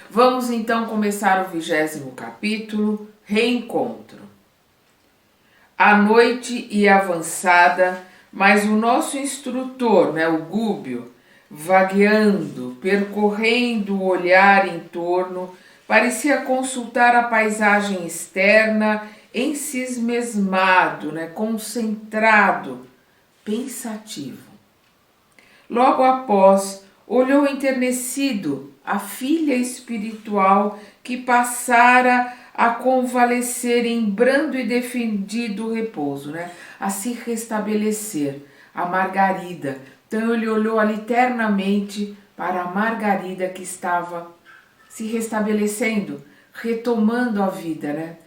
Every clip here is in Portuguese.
Vamos então começar o 20º capítulo, Reencontro. A noite ia avançada, mas o nosso instrutor, o Gúbio, vagueando, percorrendo o olhar em torno, parecia consultar a paisagem externa, ensimesmado, concentrado, pensativo. Logo após, olhou enternecido a filha espiritual que passara a convalescer em brando e defendido repouso, a se restabelecer, a Margarida. Então ele olhou ali ternamente para a Margarida que estava se restabelecendo, retomando a vida,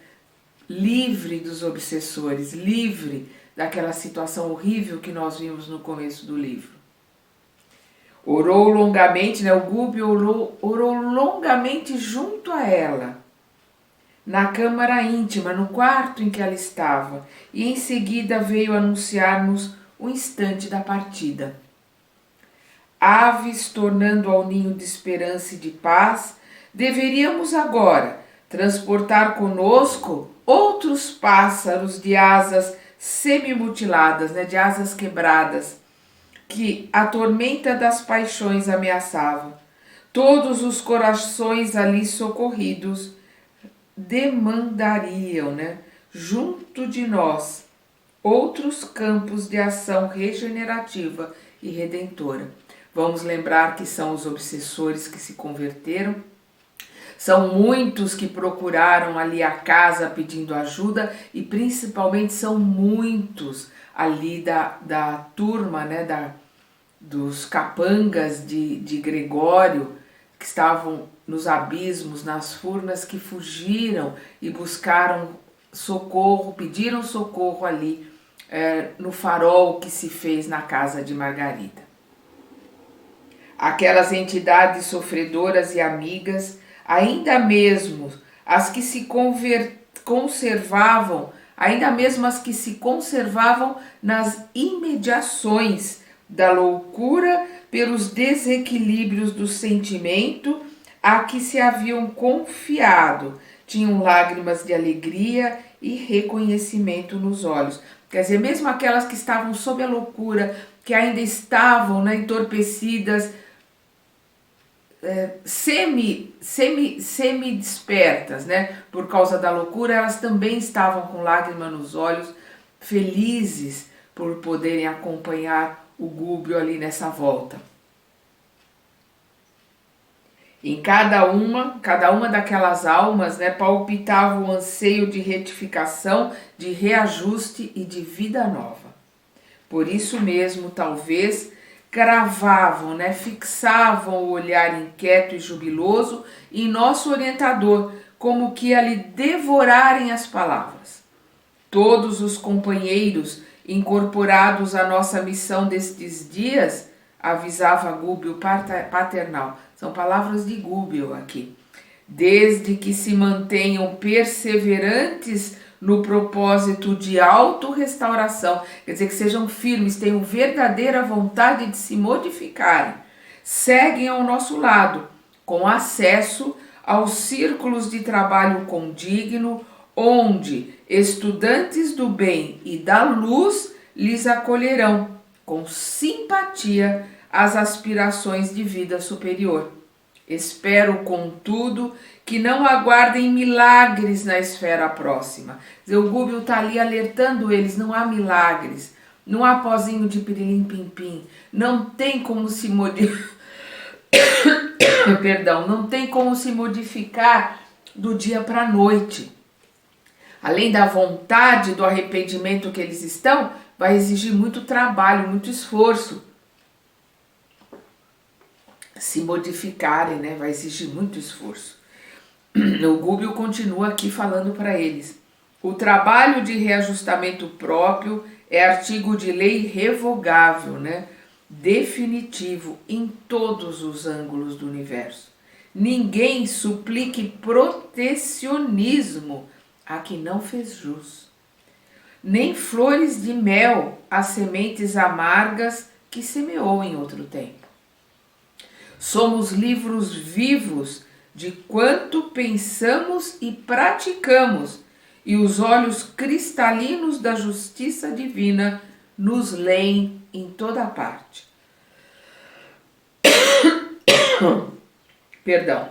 livre dos obsessores, livre daquela situação horrível que nós vimos no começo do livro. Orou longamente, o Gúbio orou longamente junto a ela, na câmara íntima, no quarto em que ela estava, e em seguida veio anunciar-nos o instante da partida. Aves tornando ao ninho de esperança e de paz, deveríamos agora transportar conosco outros pássaros de asas semimutiladas, de asas quebradas, que a tormenta das paixões ameaçava. Todos os corações ali socorridos demandariam, junto de nós, outros campos de ação regenerativa e redentora. Vamos lembrar que são os obsessores que se converteram. São muitos que procuraram ali a casa pedindo ajuda e principalmente são muitos ali da turma, dos capangas de Gregório, que estavam nos abismos, nas furnas, que fugiram e buscaram socorro, pediram socorro ali no farol que se fez na casa de Margarida. Aquelas entidades sofredoras e amigas, ainda mesmo as que se conservavam, ainda mesmo as que se conservavam nas imediações da loucura pelos desequilíbrios do sentimento a que se haviam confiado, tinham lágrimas de alegria e reconhecimento nos olhos. Quer dizer, mesmo aquelas que estavam sob a loucura, que ainda estavam entorpecidas, semi-despertas, por causa da loucura, elas também estavam com lágrima nos olhos, felizes por poderem acompanhar o Gúbio ali nessa volta. Em cada uma daquelas almas, palpitava o anseio de retificação, de reajuste e de vida nova. Por isso mesmo, talvez, cravavam, fixavam o olhar inquieto e jubiloso em nosso orientador, como que a lhe devorarem as palavras. Todos os companheiros incorporados à nossa missão destes dias, avisava Gúbio paternal, são palavras de Gúbio aqui, desde que se mantenham perseverantes no propósito de autorrestauração, quer dizer, que sejam firmes, tenham verdadeira vontade de se modificarem, seguem ao nosso lado, com acesso aos círculos de trabalho condigno, onde estudantes do bem e da luz lhes acolherão com simpatia as aspirações de vida superior. Espero, contudo, que não aguardem milagres na esfera próxima. O Gúbio está ali alertando eles, não há milagres, não há pozinho de pirilim-pim-pim, não tem como se não tem como se modificar do dia para a noite. Além da vontade do arrependimento que eles estão, vai exigir muito trabalho, muito esforço. Se modificarem, vai exigir muito esforço. O Gúbio continua aqui falando para eles. O trabalho de reajustamento próprio é artigo de lei revogável, definitivo em todos os ângulos do universo. Ninguém suplique protecionismo a que não fez jus. Nem flores de mel às sementes amargas que semeou em outro tempo. Somos livros vivos de quanto pensamos e praticamos, e os olhos cristalinos da justiça divina nos leem em toda parte. Perdão.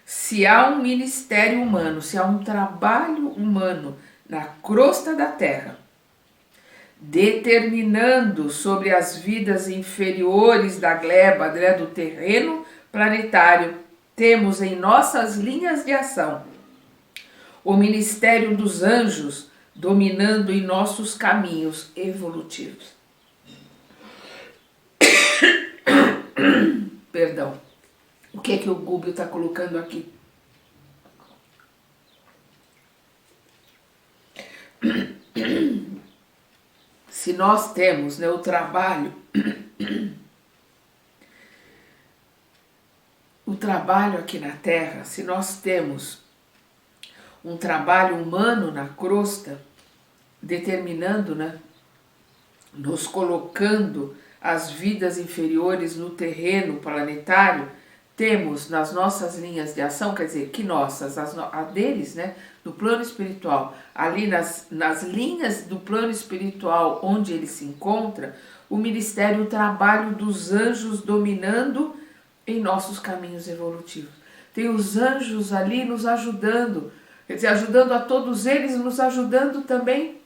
Se há um ministério humano, se há um trabalho humano na crosta da terra, determinando sobre as vidas inferiores da gleba, do terreno planetário, temos em nossas linhas de ação o ministério dos anjos dominando em nossos caminhos evolutivos. Perdão. O que é que o Gúbio está colocando aqui? Se nós temos, né, o trabalho aqui na Terra, se nós temos um trabalho humano na crosta, determinando, né, nos colocando as vidas inferiores no terreno planetário, temos nas nossas linhas de ação, quer dizer, que nossas, a deles, né, do plano espiritual, ali nas linhas do plano espiritual onde ele se encontra, o ministério, o trabalho dos anjos dominando em nossos caminhos evolutivos. Tem os anjos ali nos ajudando, quer dizer, ajudando a todos eles, nos ajudando também,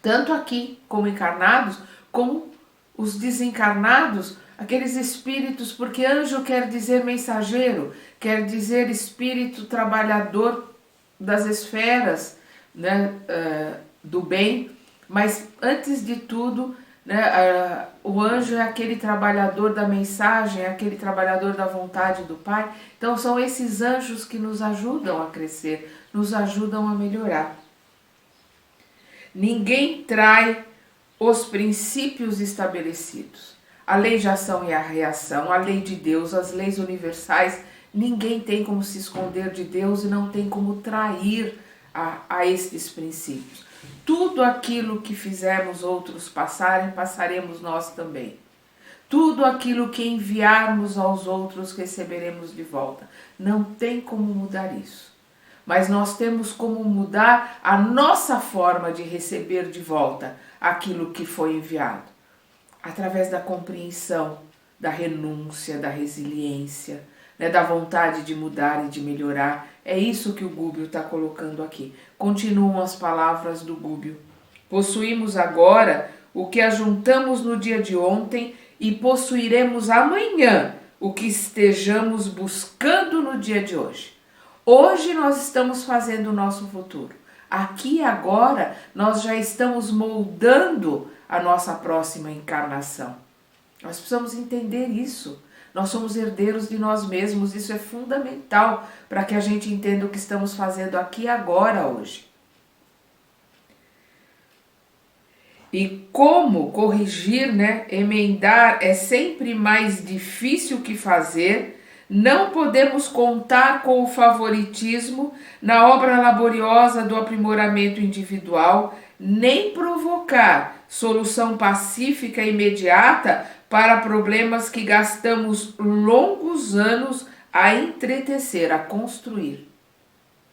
tanto aqui como encarnados, como os desencarnados, aqueles espíritos, porque anjo quer dizer mensageiro, quer dizer espírito trabalhador das esferas, né, do bem, mas antes de tudo, né, o anjo é aquele trabalhador da mensagem, é aquele trabalhador da vontade do Pai. Então são esses anjos que nos ajudam a crescer, nos ajudam a melhorar. Ninguém trai os princípios estabelecidos. A lei de ação e a reação, a lei de Deus, as leis universais, ninguém tem como se esconder de Deus e não tem como trair a estes princípios. Tudo aquilo que fizermos outros passarem, passaremos nós também. Tudo aquilo que enviarmos aos outros, receberemos de volta. Não tem como mudar isso. Mas nós temos como mudar a nossa forma de receber de volta aquilo que foi enviado. Através da compreensão, da renúncia, da resiliência, né, da vontade de mudar e de melhorar. É isso que o Gúbio está colocando aqui. Continuam as palavras do Gúbio. Possuímos agora o que ajuntamos no dia de ontem e possuiremos amanhã o que estejamos buscando no dia de hoje. Hoje nós estamos fazendo o nosso futuro. Aqui e agora nós já estamos moldando a nossa próxima encarnação. Nós precisamos entender isso. Nós somos herdeiros de nós mesmos. Isso é fundamental para que a gente entenda o que estamos fazendo aqui e agora hoje. E como corrigir, né, emendar é sempre mais difícil que fazer. Não podemos contar com o favoritismo na obra laboriosa do aprimoramento individual, nem provocar solução pacífica e imediata para problemas que gastamos longos anos a entretecer, a construir.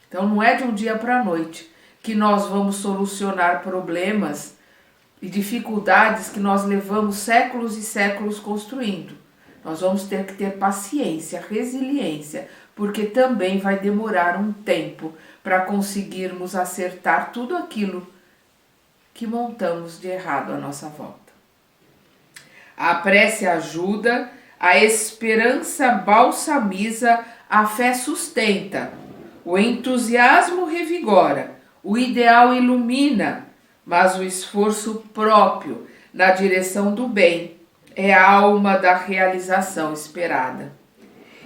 Então não é de um dia para a noite que nós vamos solucionar problemas e dificuldades que nós levamos séculos e séculos construindo. Nós vamos ter que ter paciência, resiliência, porque também vai demorar um tempo para conseguirmos acertar tudo aquilo que montamos de errado à nossa volta. A prece ajuda, a esperança balsamiza, a fé sustenta, o entusiasmo revigora, o ideal ilumina, mas o esforço próprio na direção do bem é a alma da realização esperada.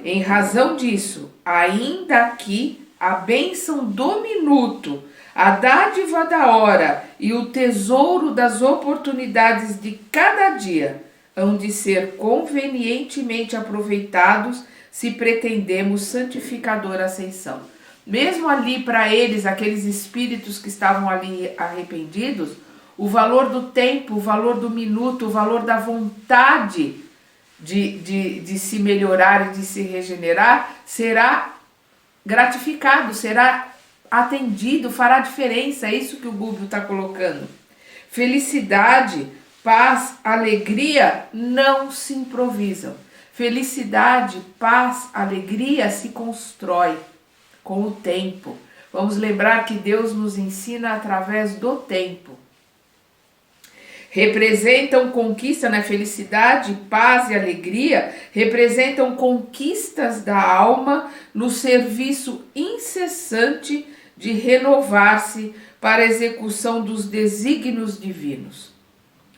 Em razão disso, ainda aqui, a bênção do minuto, a dádiva da hora e o tesouro das oportunidades de cada dia hão de ser convenientemente aproveitados se pretendemos santificadora ascensão. Mesmo ali para eles, aqueles espíritos que estavam ali arrependidos, o valor do tempo, o valor do minuto, o valor da vontade de se melhorar e de se regenerar, será gratificado, será atendido, fará diferença. É isso que o Gúbio está colocando. Felicidade, paz, alegria não se improvisam. Felicidade, paz, alegria se constrói com o tempo. Vamos lembrar que Deus nos ensina através do tempo. Representam conquista, né? Felicidade, paz e alegria representam conquistas da alma no serviço incessante de renovar-se para a execução dos desígnios divinos.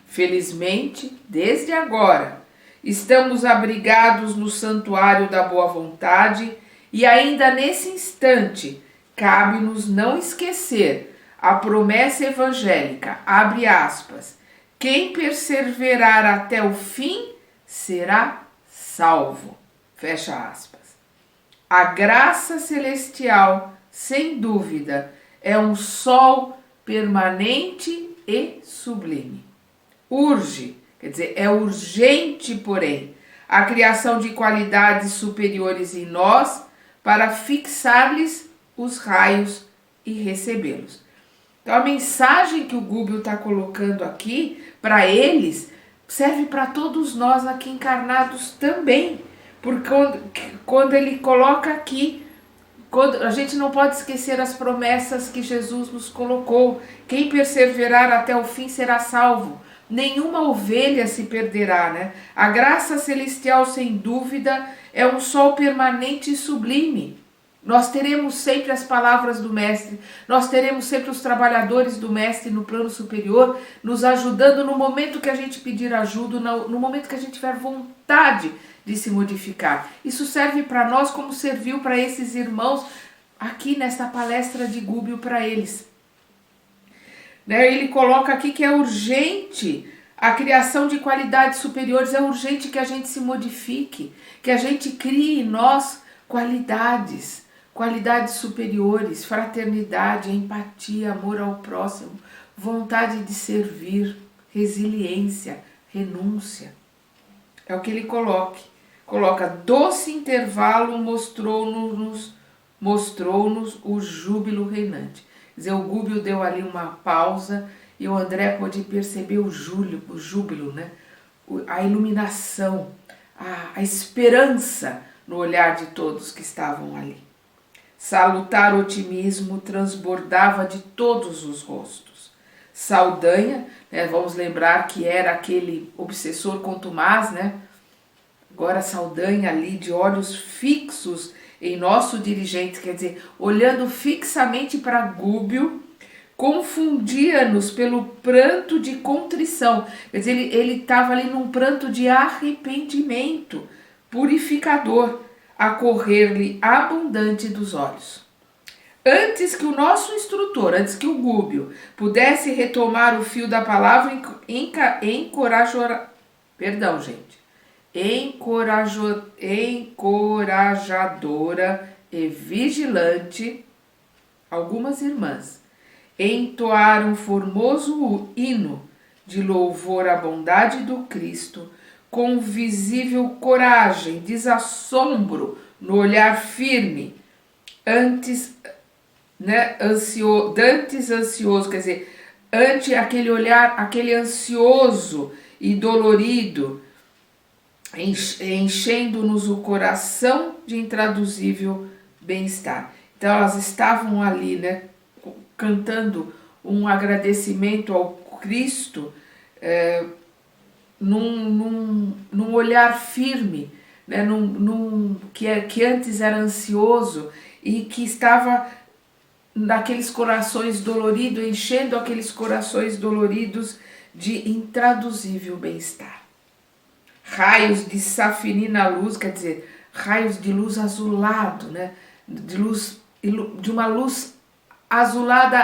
Felizmente, desde agora, estamos abrigados no santuário da boa vontade e ainda nesse instante cabe-nos não esquecer a promessa evangélica, abre aspas, quem perseverar até o fim será salvo, fecha aspas. A graça celestial, sem dúvida, é um sol permanente e sublime. Urge, quer dizer, é urgente, porém, a criação de qualidades superiores em nós para fixar-lhes os raios e recebê-los. Então a mensagem que o Gúbio está colocando aqui, para eles, serve para todos nós aqui encarnados também. Porque quando ele coloca aqui, a gente não pode esquecer as promessas que Jesus nos colocou. Quem perseverar até o fim será salvo. Nenhuma ovelha se perderá, né? A graça celestial, sem dúvida, é um sol permanente e sublime. Nós teremos sempre as palavras do Mestre, nós teremos sempre os trabalhadores do Mestre no plano superior, nos ajudando no momento que a gente pedir ajuda, no momento que a gente tiver vontade de se modificar. Isso serve para nós como serviu para esses irmãos aqui nesta palestra de Gúbio para eles. Ele coloca aqui que é urgente a criação de qualidades superiores, é urgente que a gente se modifique, que a gente crie em nós qualidades superiores, fraternidade, empatia, amor ao próximo, vontade de servir, resiliência, renúncia. É o que ele coloca, doce intervalo mostrou-nos o júbilo reinante. Quer dizer, o Gúbio deu ali uma pausa e o André pôde perceber o júbilo, né? A iluminação, a esperança no olhar de todos que estavam ali. Salutar otimismo transbordava de todos os rostos. Saldanha, né, vamos lembrar que era aquele obsessor contumaz, né? Agora Saldanha ali de olhos fixos em nosso dirigente, quer dizer, olhando fixamente para Gúbio, confundia-nos pelo pranto de contrição. Quer dizer, ele estava ali num pranto de arrependimento purificador, a correr-lhe abundante dos olhos. Antes que o nosso instrutor, antes que o Gúbio pudesse retomar o fio da palavra encorajadora e vigilante, algumas irmãs entoaram um formoso hino de louvor à bondade do Cristo, com visível coragem, desassombro no olhar firme, antes ansioso, quer dizer, ante aquele olhar, aquele ansioso e dolorido, enchendo-nos o coração de intraduzível bem-estar. Então elas estavam ali, né, cantando um agradecimento ao Cristo, num olhar firme, né, que antes era ansioso e que estava naqueles corações doloridos, enchendo aqueles corações doloridos de intraduzível bem-estar. Raios de safirina luz, quer dizer, raios de luz azulado, né, de uma luz azulada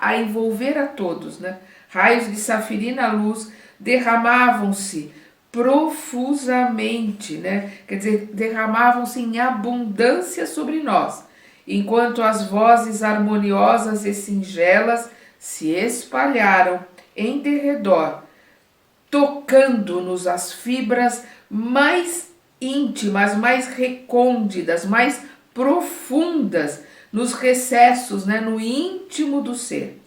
a envolver a todos, né? Raios de safirina luz derramavam-se profusamente, né? Quer dizer, derramavam-se em abundância sobre nós, enquanto as vozes harmoniosas e singelas se espalharam em derredor, tocando-nos as fibras mais íntimas, mais recônditas, mais profundas, nos recessos, né, no íntimo do ser.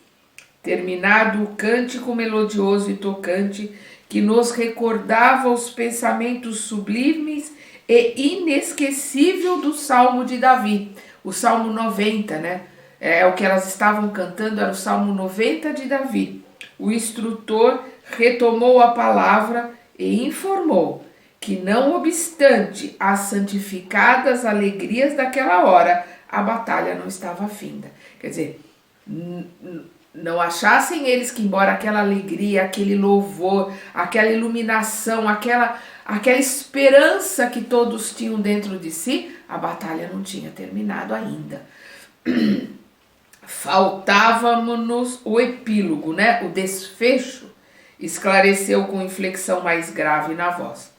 Terminado o cântico melodioso e tocante que nos recordava os pensamentos sublimes e inesquecível do Salmo de Davi, o Salmo 90, né? É o que elas estavam cantando, era o Salmo 90 de Davi. O instrutor retomou a palavra e informou que, não obstante as santificadas alegrias daquela hora, a batalha não estava finda. Quer dizer, não achassem eles que, embora aquela alegria, aquele louvor, aquela iluminação, aquela esperança que todos tinham dentro de si, a batalha não tinha terminado ainda. Faltava-nos o epílogo, né? O desfecho, esclareceu com inflexão mais grave na voz.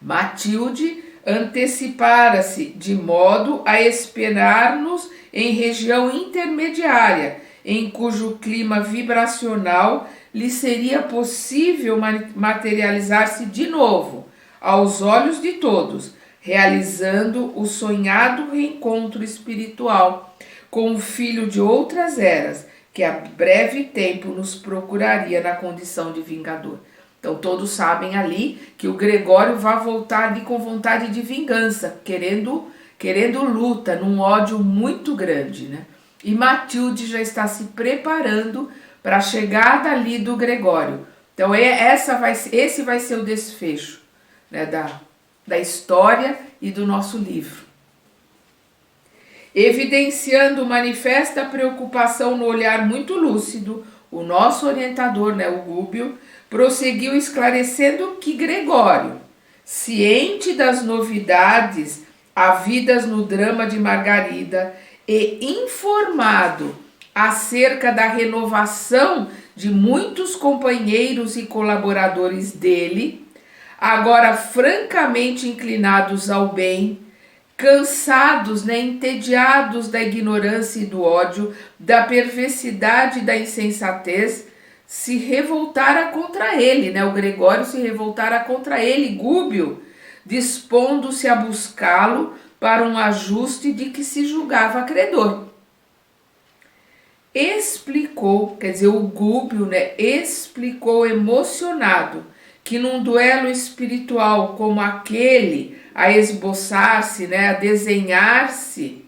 Matilde antecipara-se de modo a esperar-nos em região intermediária, em cujo clima vibracional lhe seria possível materializar-se de novo, aos olhos de todos, realizando o sonhado reencontro espiritual com o filho de outras eras, que a breve tempo nos procuraria na condição de vingador. Então todos sabem ali que o Gregório vai voltar ali com vontade de vingança, querendo luta, num ódio muito grande, né? E Matilde já está se preparando para a chegada ali do Gregório. Então esse vai ser o desfecho, né, da história e do nosso livro. Evidenciando manifesta preocupação no olhar muito lúcido, o nosso orientador, né, o Gúbio, prosseguiu esclarecendo que Gregório, ciente das novidades havidas no drama de Margarida e informado acerca da renovação de muitos companheiros e colaboradores dele, agora francamente inclinados ao bem, cansados, né, entediados da ignorância e do ódio, da perversidade e da insensatez, se revoltara contra ele, né? O Gregório se revoltara contra ele, Gúbio, dispondo-se a buscá-lo para um ajuste de que se julgava credor. Explicou, quer dizer, o Gúbio, né, explicou emocionado que num duelo espiritual como aquele, a esboçar-se, né, a desenhar-se,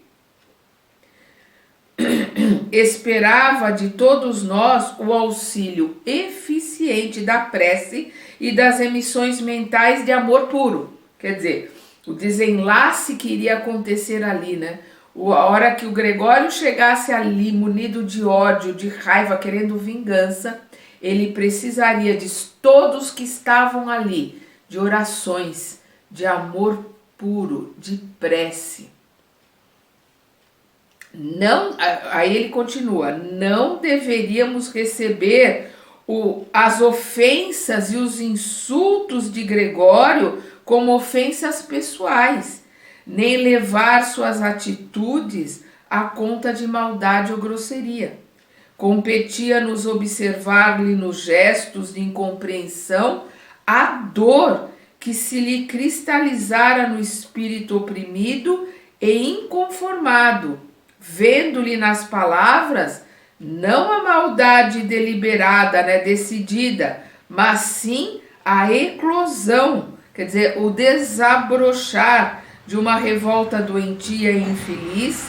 esperava de todos nós o auxílio eficiente da prece e das emissões mentais de amor puro. Quer dizer, o desenlace que iria acontecer ali, né? A hora que o Gregório chegasse ali munido de ódio, de raiva, querendo vingança, ele precisaria de todos que estavam ali, de orações, de amor puro, de prece. Não, aí ele continua, não deveríamos receber as ofensas e os insultos de Gregório como ofensas pessoais, nem levar suas atitudes à conta de maldade ou grosseria. Competia-nos observar-lhe nos gestos de incompreensão a dor que se lhe cristalizara no espírito oprimido e inconformado, vendo-lhe nas palavras não a maldade deliberada, né, decidida, mas sim a eclosão, quer dizer, o desabrochar de uma revolta doentia e infeliz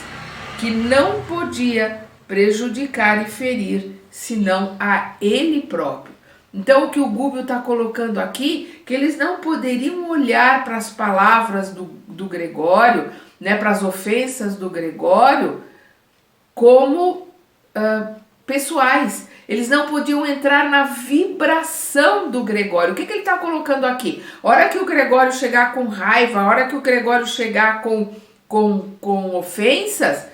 que não podia prejudicar e ferir, senão a ele próprio. Então, o que o Gúbio está colocando aqui, que eles não poderiam olhar para as palavras do Gregório, né, para as ofensas do Gregório, como pessoais. Eles não podiam entrar na vibração do Gregório. O que ele está colocando aqui? A hora que o Gregório chegar com raiva, a hora que o Gregório chegar com ofensas,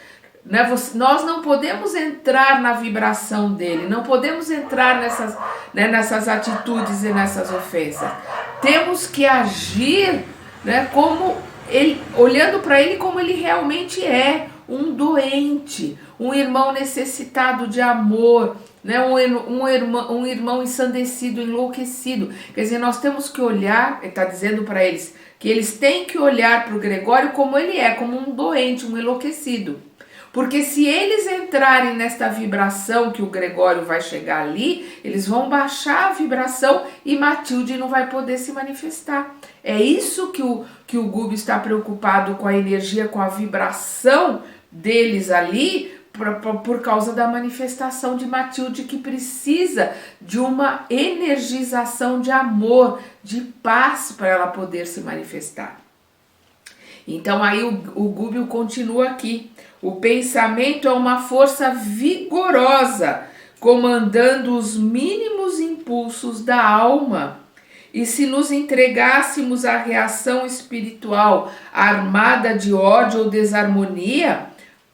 né, nós não podemos entrar na vibração dele, não podemos entrar nessas atitudes e nessas ofensas. Temos que agir, né, como ele, olhando para ele como ele realmente é, um doente, um irmão necessitado de amor, né? Um irmão ensandecido, enlouquecido. Quer dizer, nós temos que olhar, ele está dizendo para eles, que eles têm que olhar para o Gregório como ele é, como um doente, um enlouquecido. Porque se eles entrarem nesta vibração que o Gregório vai chegar ali, eles vão baixar a vibração e Matilde não vai poder se manifestar. É isso que o Gubbio está preocupado com a energia, com a vibração deles ali, por causa da manifestação de Matilde, que precisa de uma energização de amor, de paz para ela poder se manifestar. Então aí o Gubbio continua aqui. O pensamento é uma força vigorosa, comandando os mínimos impulsos da alma. E se nos entregássemos à reação espiritual armada de ódio ou desarmonia,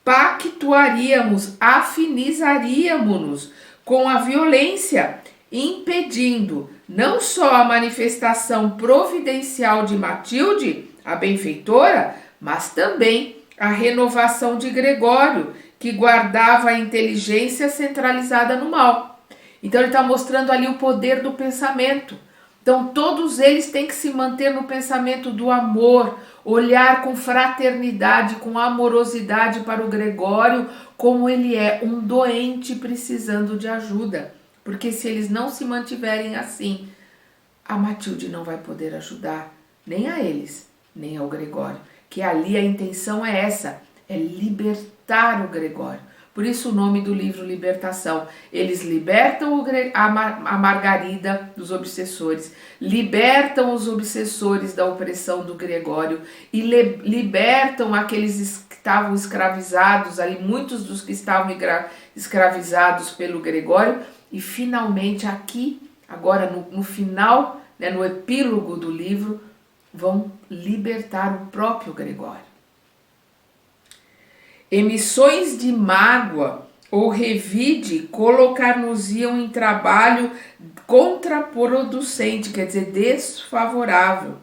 pactuaríamos, afinizaríamos-nos com a violência, impedindo não só a manifestação providencial de Matilde, a benfeitora, mas também a renovação de Gregório, que guardava a inteligência centralizada no mal. Então ele está mostrando ali o poder do pensamento. Então todos eles têm que se manter no pensamento do amor, olhar com fraternidade, com amorosidade para o Gregório, como ele é um doente precisando de ajuda. Porque se eles não se mantiverem assim, a Matilde não vai poder ajudar nem a eles, nem ao Gregório. Que ali a intenção é essa, é libertar o Gregório. Por isso o nome do livro Libertação. Eles libertam a Margarida dos obsessores, libertam os obsessores da opressão do Gregório e libertam aqueles que estavam escravizados ali, muitos dos que estavam escravizados pelo Gregório. E finalmente aqui, agora no final, né, no epílogo do livro, vão libertar o próprio Gregório. Emissões de mágoa ou revide colocar-nos-iam em trabalho contraproducente, quer dizer, desfavorável.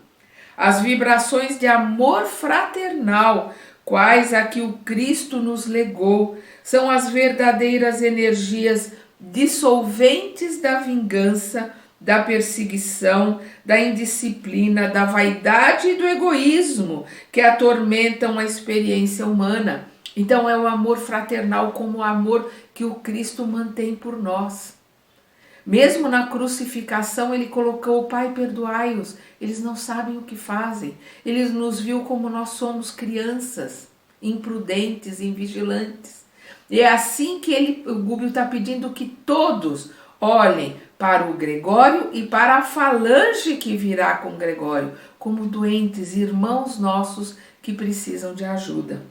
As vibrações de amor fraternal, quais a que o Cristo nos legou, são as verdadeiras energias dissolventes da vingança, da perseguição, da indisciplina, da vaidade e do egoísmo que atormentam a experiência humana. Então é o amor fraternal como o amor que o Cristo mantém por nós. Mesmo na crucificação ele colocou: Pai, perdoai-os, eles não sabem o que fazem. Ele nos viu como nós somos crianças, imprudentes, invigilantes. E é assim que o Gubbio está pedindo que todos olhem para o Gregório e para a falange que virá com Gregório, como doentes, irmãos nossos que precisam de ajuda.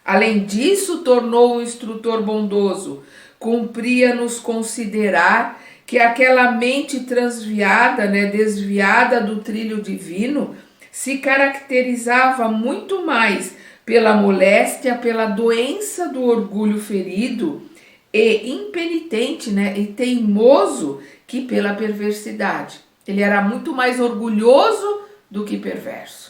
Além disso, tornou o instrutor bondoso, cumpria-nos considerar que aquela mente transviada, desviada do trilho divino, se caracterizava muito mais pela moléstia, pela doença do orgulho ferido e impenitente, e teimoso, que pela perversidade. Ele era muito mais orgulhoso do que perverso.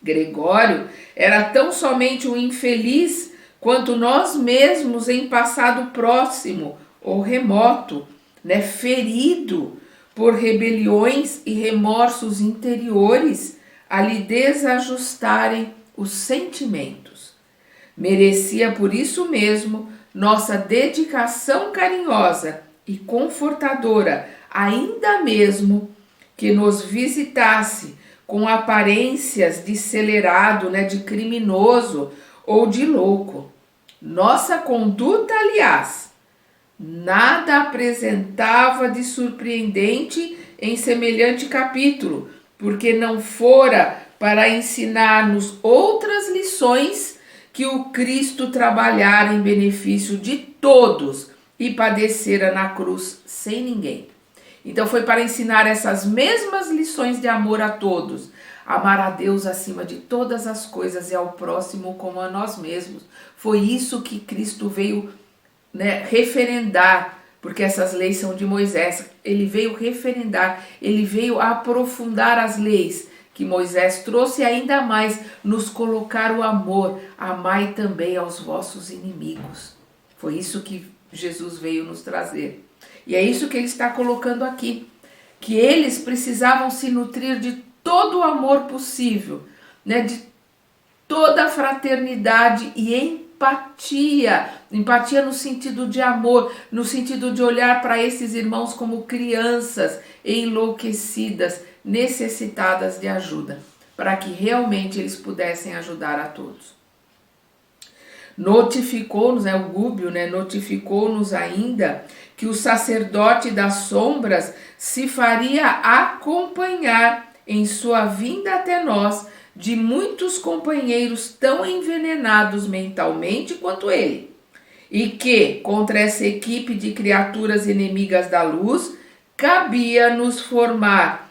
Gregório era tão somente um infeliz quanto nós mesmos em passado próximo ou remoto, ferido por rebeliões e remorsos interiores a lhe desajustarem os sentimentos. Merecia por isso mesmo nossa dedicação carinhosa e confortadora, ainda mesmo que nos visitasse com aparências de celerado, de criminoso ou de louco. Nossa conduta, aliás, nada apresentava de surpreendente em semelhante capítulo, porque não fora para ensinar-nos outras lições que o Cristo trabalhara em benefício de todos e padecera na cruz sem ninguém. Então foi para ensinar essas mesmas lições de amor a todos, amar a Deus acima de todas as coisas e ao próximo como a nós mesmos. Foi isso que Cristo veio referendar, porque essas leis são de Moisés. Ele veio referendar, ele veio aprofundar as leis que Moisés trouxe e ainda mais nos colocar o amor. Amai também aos vossos inimigos. Foi isso que Jesus veio nos trazer. E é isso que ele está colocando aqui, que eles precisavam se nutrir de todo o amor possível, né, de toda a fraternidade e empatia. Empatia no sentido de amor, no sentido de olhar para esses irmãos como crianças enlouquecidas, necessitadas de ajuda, para que realmente eles pudessem ajudar a todos. Notificou-nos, o Gúbio, notificou-nos ainda que o sacerdote das sombras se faria acompanhar em sua vinda até nós de muitos companheiros tão envenenados mentalmente quanto ele, e que, contra essa equipe de criaturas inimigas da luz, cabia-nos formar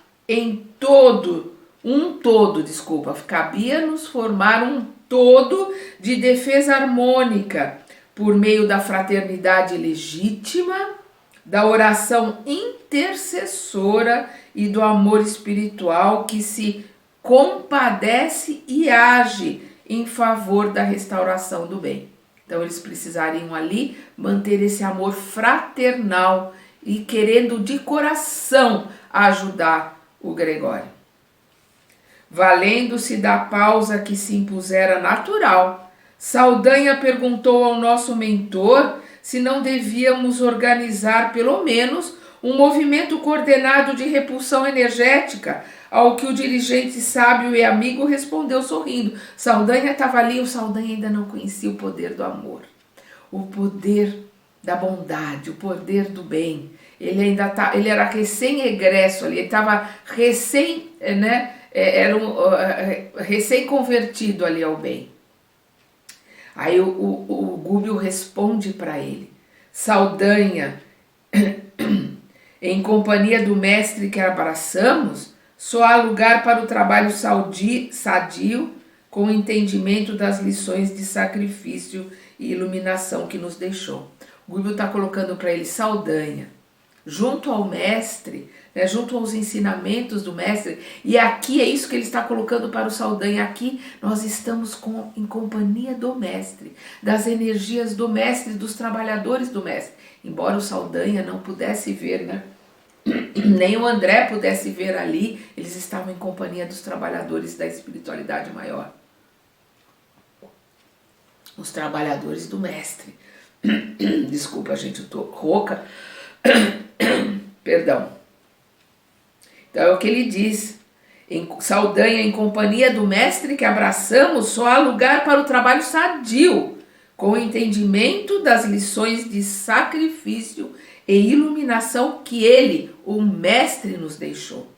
cabia-nos formar um todo de defesa harmônica, por meio da fraternidade legítima, da oração intercessora e do amor espiritual que se compadece e age em favor da restauração do bem. Então eles precisariam ali manter esse amor fraternal e querendo de coração ajudar o Gregório. Valendo-se da pausa que se impusera natural, Saldanha perguntou ao nosso mentor se não devíamos organizar pelo menos um movimento coordenado de repulsão energética, ao que o dirigente sábio e amigo respondeu sorrindo. Saldanha estava ali, o Saldanha ainda não conhecia o poder do amor, o poder da bondade, o poder do bem. Ele era recém-egresso ali, ele estava recém-convertido ali ao bem. Aí o Gúbio responde para ele: Saldanha, em companhia do mestre que abraçamos, só há lugar para o trabalho sadio, com o entendimento das lições de sacrifício e iluminação que nos deixou. O Gúbio está colocando para ele: Saldanha, junto ao mestre, junto aos ensinamentos do mestre, e aqui é isso que ele está colocando para o Saldanha. Aqui nós estamos em companhia do mestre, das energias do mestre, dos trabalhadores do mestre. Embora o Saldanha não pudesse ver, nem o André pudesse ver ali, eles estavam em companhia dos trabalhadores da espiritualidade maior, os trabalhadores do mestre. Desculpa, gente, eu tô rouca. Perdão. Então é o que ele diz: Saldanha, em companhia do mestre que abraçamos, só há lugar para o trabalho sadio, com o entendimento das lições de sacrifício e iluminação que ele, o mestre, nos deixou.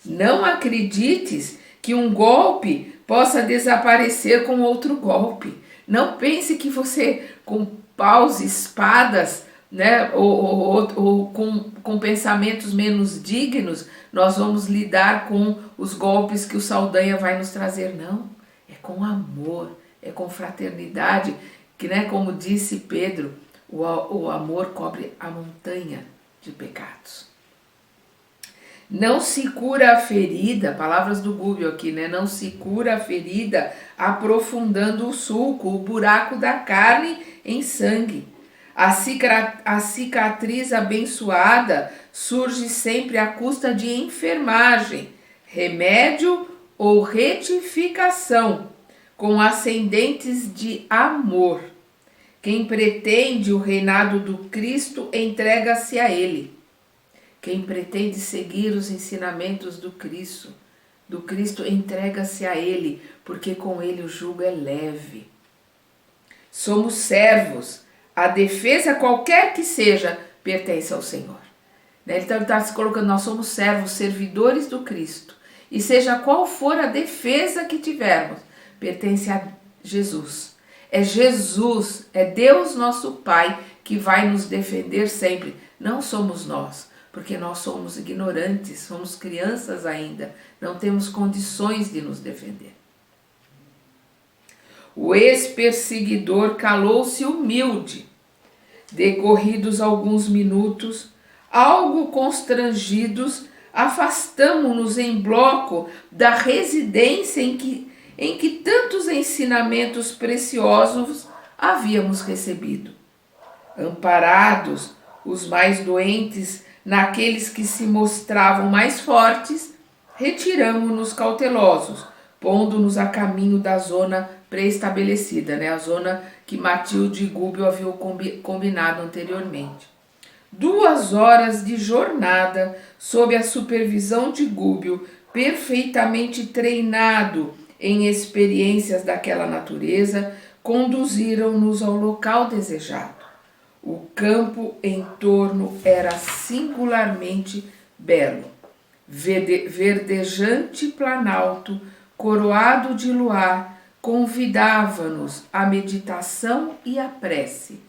Não acredites que um golpe possa desaparecer com outro golpe. Não pense que você, com paus e espadas, ou com pensamentos menos dignos, nós vamos lidar com os golpes que o Saldanha vai nos trazer. Não, é com amor, é com fraternidade, que, como disse Pedro, o amor cobre a montanha de pecados. Não se cura a ferida, palavras do Gúbio aqui, não se cura a ferida aprofundando o sulco, o buraco da carne em sangue. A cicatriz abençoada surge sempre à custa de enfermagem, remédio ou retificação, com ascendentes de amor. Quem pretende o reinado do Cristo entrega-se a ele. Quem pretende seguir os ensinamentos do Cristo entrega-se a ele, porque com ele o jugo é leve. Somos servos. A defesa, qualquer que seja, pertence ao Senhor. Então ele está se colocando: nós somos servos, servidores do Cristo. E seja qual for a defesa que tivermos, pertence a Jesus. É Jesus, é Deus nosso Pai que vai nos defender sempre. Não somos nós, porque nós somos ignorantes, somos crianças ainda, não temos condições de nos defender. O ex-perseguidor calou-se humilde. Decorridos alguns minutos, algo constrangidos, afastamo-nos em bloco da residência em que tantos ensinamentos preciosos havíamos recebido. Amparados os mais doentes naqueles que se mostravam mais fortes, retiramo-nos cautelosos, pondo-nos a caminho da zona pré-estabelecida, né? A zona que Matilde e Gúbio haviam combinado anteriormente. 2 horas de jornada sob a supervisão de Gúbio, perfeitamente treinado em experiências daquela natureza, conduziram-nos ao local desejado. O campo em torno era singularmente belo. Verdejante planalto, coroado de luar, convidava-nos à meditação e à prece.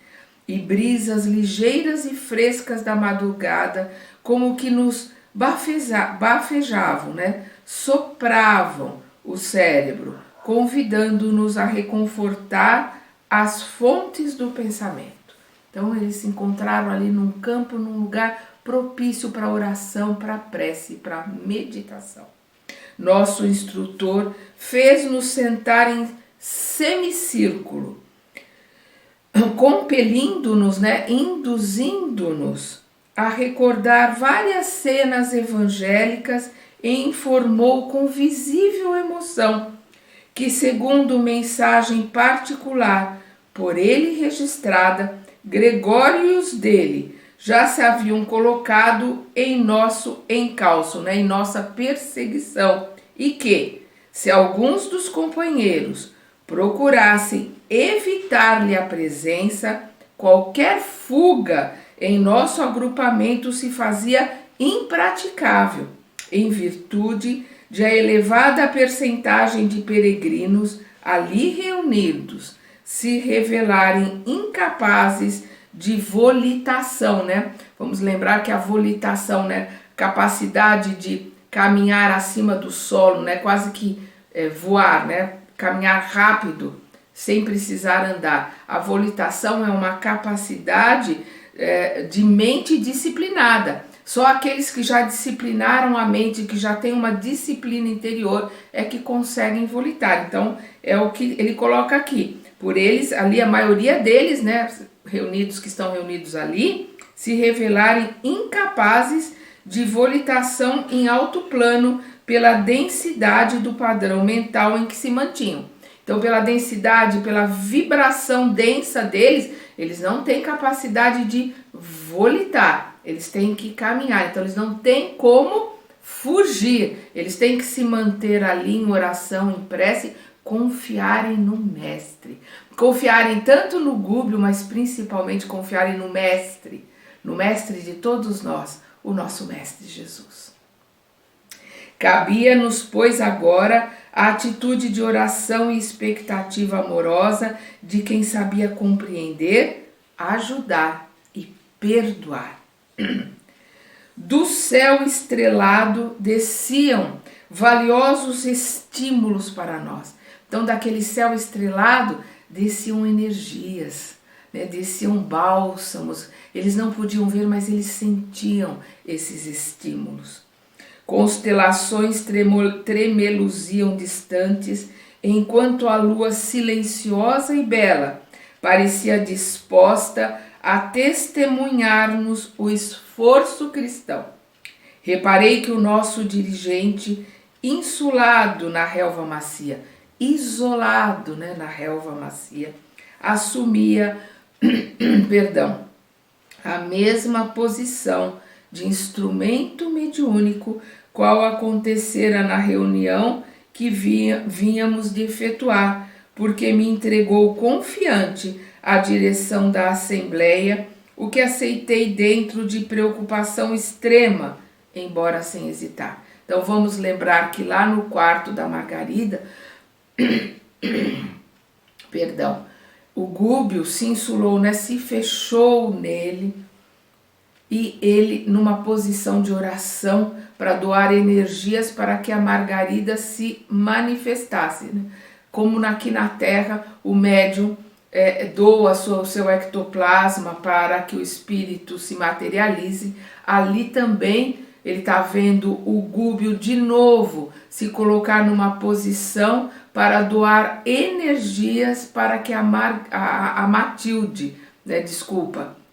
E brisas ligeiras e frescas da madrugada, como que nos bafejavam, né? Sopravam o cérebro, convidando-nos a reconfortar as fontes do pensamento. Então eles se encontraram ali num campo, num lugar propício para oração, para prece, para meditação. Nosso instrutor fez-nos sentar em semicírculo, compelindo-nos, né, induzindo-nos a recordar várias cenas evangélicas e informou com visível emoção que, segundo mensagem particular por ele registrada, Gregório e os dele já se haviam colocado em nosso encalço, né, em nossa perseguição, e que, se alguns dos companheiros procurassem evitar-lhe a presença, qualquer fuga em nosso agrupamento se fazia impraticável, em virtude de a elevada percentagem de peregrinos ali reunidos se revelarem incapazes de volitação, né? Vamos lembrar que a volitação, né, capacidade de caminhar acima do solo, né, quase que voar, né, caminhar rápido sem precisar andar. A volitação é uma capacidade de mente disciplinada. Só aqueles que já disciplinaram a mente, que já têm uma disciplina interior, é que conseguem volitar. Então, é o que ele coloca aqui. Por eles, ali, a maioria deles, né, que estão reunidos ali, se revelarem incapazes de volitação em alto plano pela densidade do padrão mental em que se mantinham. Então, pela densidade, pela vibração densa deles, eles não têm capacidade de volitar, eles têm que caminhar, então eles não têm como fugir, eles têm que se manter ali em oração, em prece, confiarem no Mestre, confiarem tanto no Gúbio, mas principalmente confiarem no Mestre de todos nós, o nosso Mestre Jesus. Cabia-nos, pois, agora a atitude de oração e expectativa amorosa de quem sabia compreender, ajudar e perdoar. Do céu estrelado desciam valiosos estímulos para nós. Então, daquele céu estrelado desciam energias, né? Desciam bálsamos. Eles não podiam ver, mas eles sentiam esses estímulos. Constelações tremeluziam distantes, enquanto a lua silenciosa e bela parecia disposta a testemunhar-nos o esforço cristão. Reparei que o nosso dirigente, insulado na relva macia, isolado, né, na relva macia, assumia a mesma posição de instrumento mediúnico, qual acontecera na reunião que vínhamos de efetuar, porque me entregou confiante a direção da Assembleia, o que aceitei dentro de preocupação extrema, embora sem hesitar. Então vamos lembrar que lá no quarto da Margarida, o Gúbio se insulou, né, se fechou nele, e ele numa posição de oração para doar energias para que a Margarida se manifestasse, né? Como aqui na Terra o médium doa o seu ectoplasma para que o espírito se materialize, ali também ele está vendo o Gúbio de novo se colocar numa posição para doar energias para que a Matilde, né,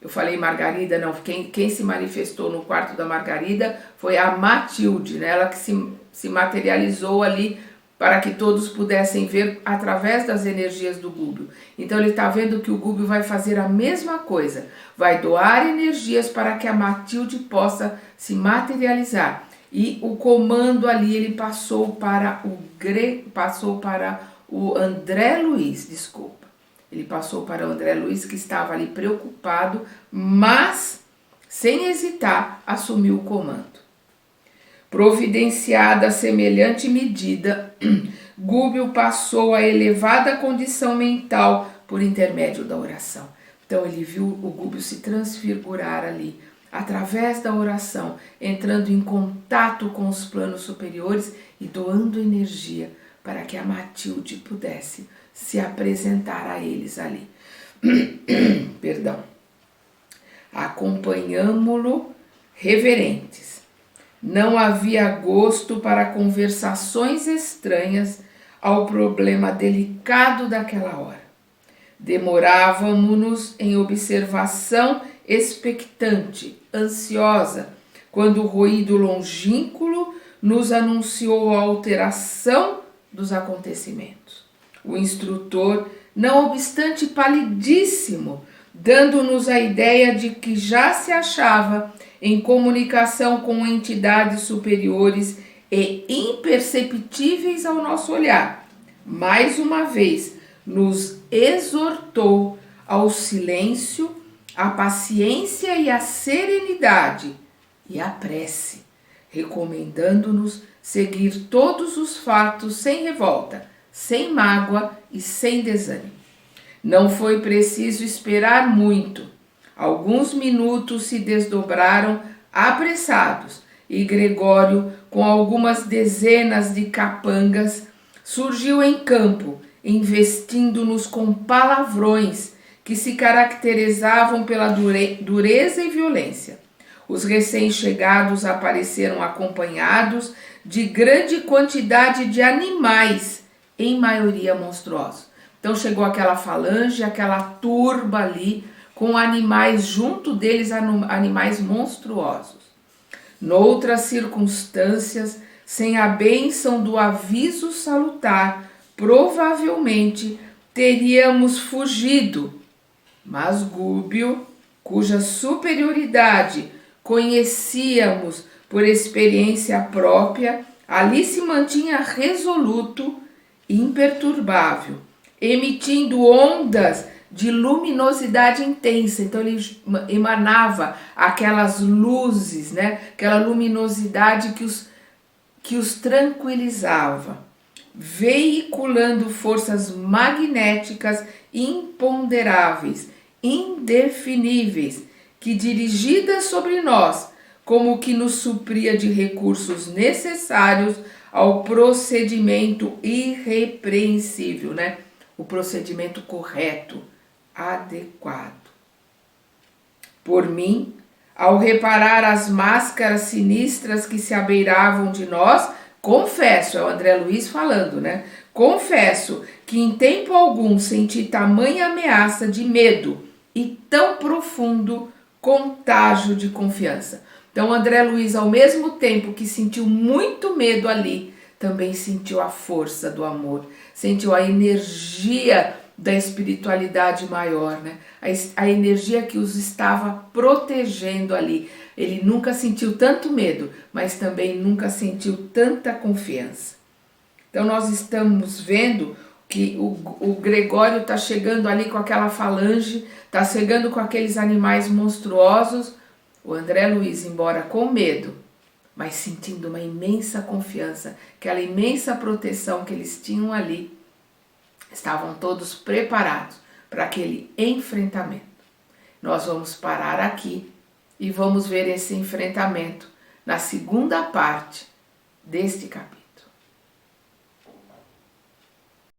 Eu falei Margarida, não, quem se manifestou no quarto da Margarida foi a Matilde, né? Ela que se materializou ali para que todos pudessem ver através das energias do Gúbio. Então ele está vendo que o Gúbio vai fazer a mesma coisa, vai doar energias para que a Matilde possa se materializar. E o comando ali ele passou para o André Luiz, desculpa. Ele passou para o André Luiz, que estava ali preocupado, mas sem hesitar assumiu o comando. Providenciada semelhante medida, Gúbio passou a elevada condição mental por intermédio da oração. Então ele viu o Gúbio se transfigurar ali, através da oração, entrando em contato com os planos superiores e doando energia para que a Matilde pudesse se apresentar a eles ali. Perdão. Acompanhamo-lo reverentes. Não havia gosto para conversações estranhas ao problema delicado daquela hora. Demorávamo-nos em observação expectante, ansiosa, quando o ruído longínquo nos anunciou a alteração dos acontecimentos. O instrutor, não obstante palidíssimo, dando-nos a ideia de que já se achava em comunicação com entidades superiores e imperceptíveis ao nosso olhar, mais uma vez nos exortou ao silêncio, à paciência e à serenidade e à prece, recomendando-nos seguir todos os fatos sem revolta, sem mágoa e sem desânimo. Não foi preciso esperar muito. Alguns minutos se desdobraram apressados e Gregório, com algumas dezenas de capangas, surgiu em campo, investindo-nos com palavrões que se caracterizavam pela dureza e violência. Os recém-chegados apareceram acompanhados de grande quantidade de animais, em maioria monstruosos. Então chegou aquela falange, aquela turba ali, com animais junto deles, animais monstruosos. Noutras circunstâncias, sem a bênção do aviso salutar, provavelmente teríamos fugido. Mas Gúbio, cuja superioridade conhecíamos por experiência própria, ali se mantinha resoluto e imperturbável, emitindo ondas de luminosidade intensa. Então ele emanava aquelas luzes, né? Aquela luminosidade que os tranquilizava, veiculando forças magnéticas imponderáveis, indefiníveis, que dirigidas sobre nós, como que nos supria de recursos necessários ao procedimento irrepreensível, né? O procedimento correto, adequado. Por mim, ao reparar as máscaras sinistras que se abeiravam de nós, confesso, é o André Luiz falando, né? Confesso que em tempo algum senti tamanha ameaça de medo e tão profundo contágio de confiança. Então, André Luiz, ao mesmo tempo que sentiu muito medo ali, também sentiu a força do amor, sentiu a energia da espiritualidade maior, né? A energia que os estava protegendo ali. Ele nunca sentiu tanto medo, mas também nunca sentiu tanta confiança. Então nós estamos vendo que o Gregório está chegando ali com aquela falange, está chegando com aqueles animais monstruosos. O André Luiz, embora com medo, mas sentindo uma imensa confiança, aquela imensa proteção que eles tinham ali, estavam todos preparados para aquele enfrentamento. Nós vamos parar aqui e vamos ver esse enfrentamento na segunda parte deste capítulo.